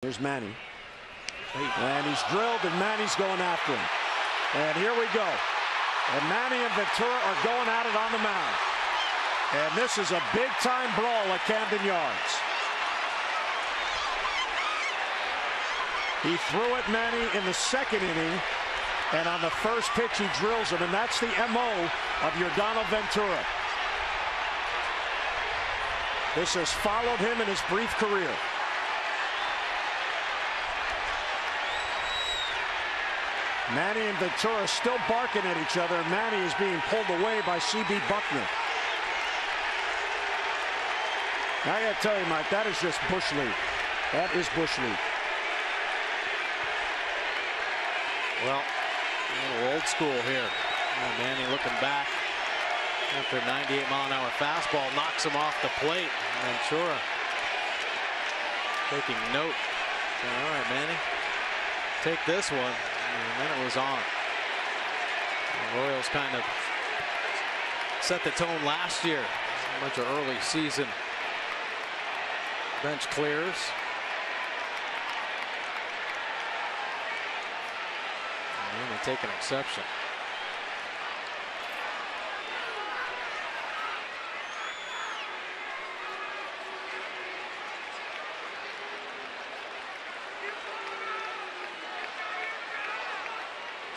Here's Manny. And he's drilled, and Manny's going after him. And here we go. And Manny and Ventura are going at it on the mound. And this is a big-time brawl at Camden Yards. He threw at Manny in the second inning, and on the first pitch he drills him, and that's the MO of Yordano Ventura. This has followed him in his brief career. Manny and Ventura still barking at each other. Manny is being pulled away by C.B. Buckner. Now, I got to tell you, Mike, that is just Bush League. That is Bush League. Well, a little old school here. Manny looking back after a 98-mile-an-hour fastball knocks him off the plate. Ventura taking note. All right, Manny, take this one. And then it was on. The Royals kind of set the tone last year. A bunch of early season bench clears. And they take an exception.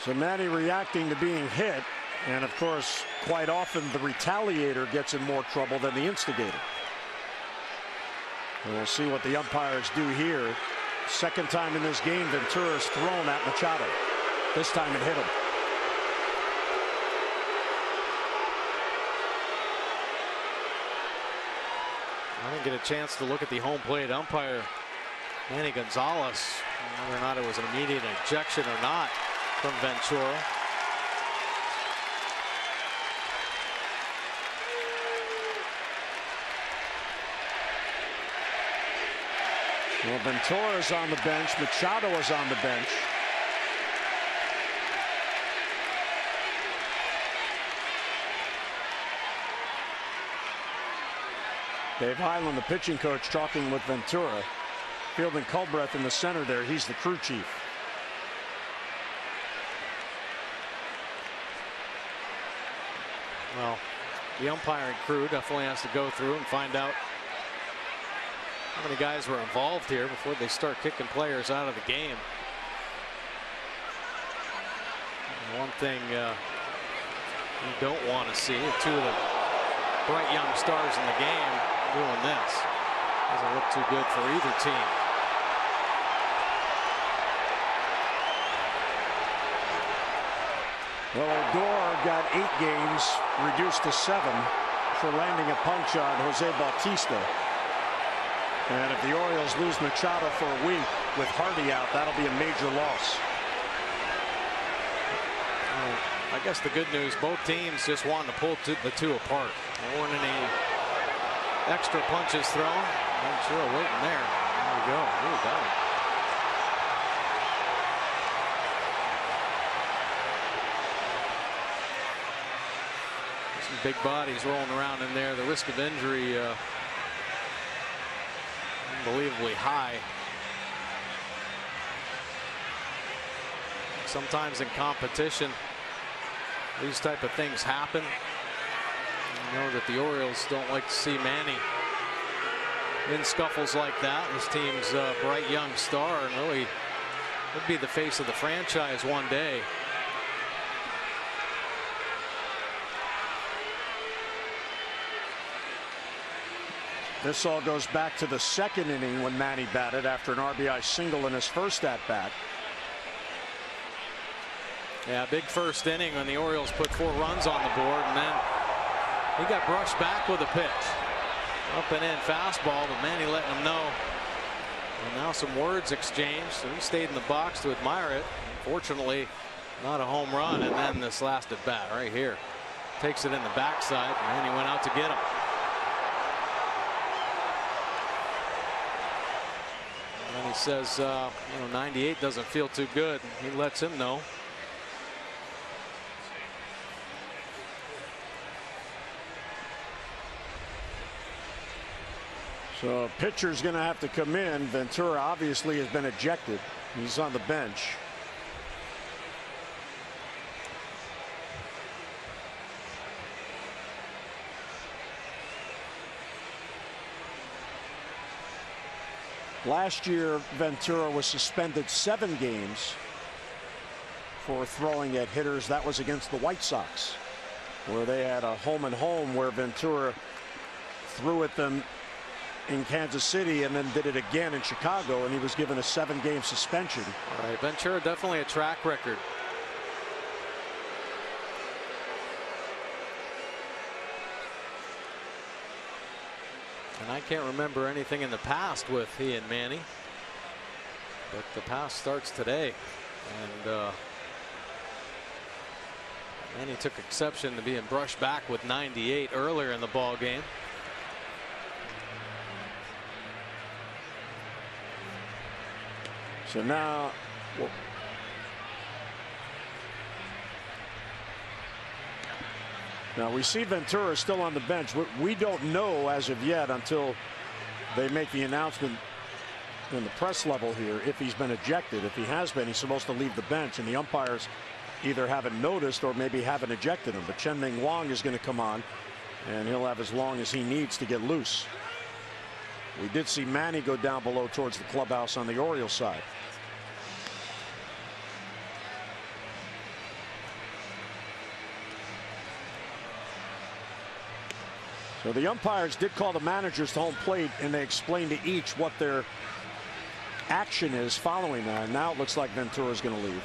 So Manny reacting to being hit, and of course quite often the retaliator gets in more trouble than the instigator. And we'll see what the umpires do here. Second time in this game Ventura's thrown at Machado. This time it hit him. I didn't get a chance to look at the home plate umpire, Manny Gonzalez, whether or not it was an immediate ejection or not from Ventura. Well, Ventura is on the bench. Machado is on the bench. Dave Highland, the pitching coach, talking with Ventura. Fielding Culbreth in the center there. He's the crew chief. Well, the umpiring crew definitely has to go through and find out how many guys were involved here before they start kicking players out of the game. And one thing you don't want to see are two of the bright young stars in the game doing this. Doesn't look too good for either team. Well, Odor got 8 games, reduced to 7 for landing a punch on Jose Bautista. And if the Orioles lose Machado for a week with Hardy out, that'll be a major loss. I guess the good news, both teams just wanted to pull the two apart. There weren't any extra punches thrown. Ventura waiting there. There we go. Ooh, got him. Some big bodies rolling around in there. The risk of injury unbelievably high. Sometimes in competition, these type of things happen. You know that the Orioles don't like to see Manny in scuffles like that. This team's a bright young star and really would be the face of the franchise one day. This all goes back to the second inning when Manny batted after an RBI single in his first at-bat. Yeah, big first inning when the Orioles put 4 runs on the board, and then he got brushed back with a pitch. Up and in fastball, but Manny letting him know. And now some words exchanged, so he stayed in the box to admire it. Unfortunately, not a home run, and then this last at bat right here. Takes it in the backside, and Manny went out to get him. And he says, you know, 98 doesn't feel too good. He lets him know. So pitcher's going to have to come in. Ventura obviously has been ejected. He's on the bench. Last year, Ventura was suspended 7 games for throwing at hitters. That was against the White Sox, where they had a home and home where Ventura threw at them in Kansas City and then did it again in Chicago, and he was given a 7-game suspension. All right, Ventura definitely a track record. And I can't remember anything in the past with he and Manny, but the past starts today. And Manny took exception to being brushed back with 98 earlier in the ball game. So now, we see Ventura still on the bench. We don't know as of yet, until they make the announcement in the press level here, if he's been ejected. If he has been, he's supposed to leave the bench, and the umpires either haven't noticed or maybe haven't ejected him. But Chen-Ming Wong is going to come on, and he'll have as long as he needs to get loose. We did see Manny go down below towards the clubhouse on the Orioles side. So the umpires did call the managers to home plate, and they explained to each what their action is following that. And now it looks like Ventura is going to leave.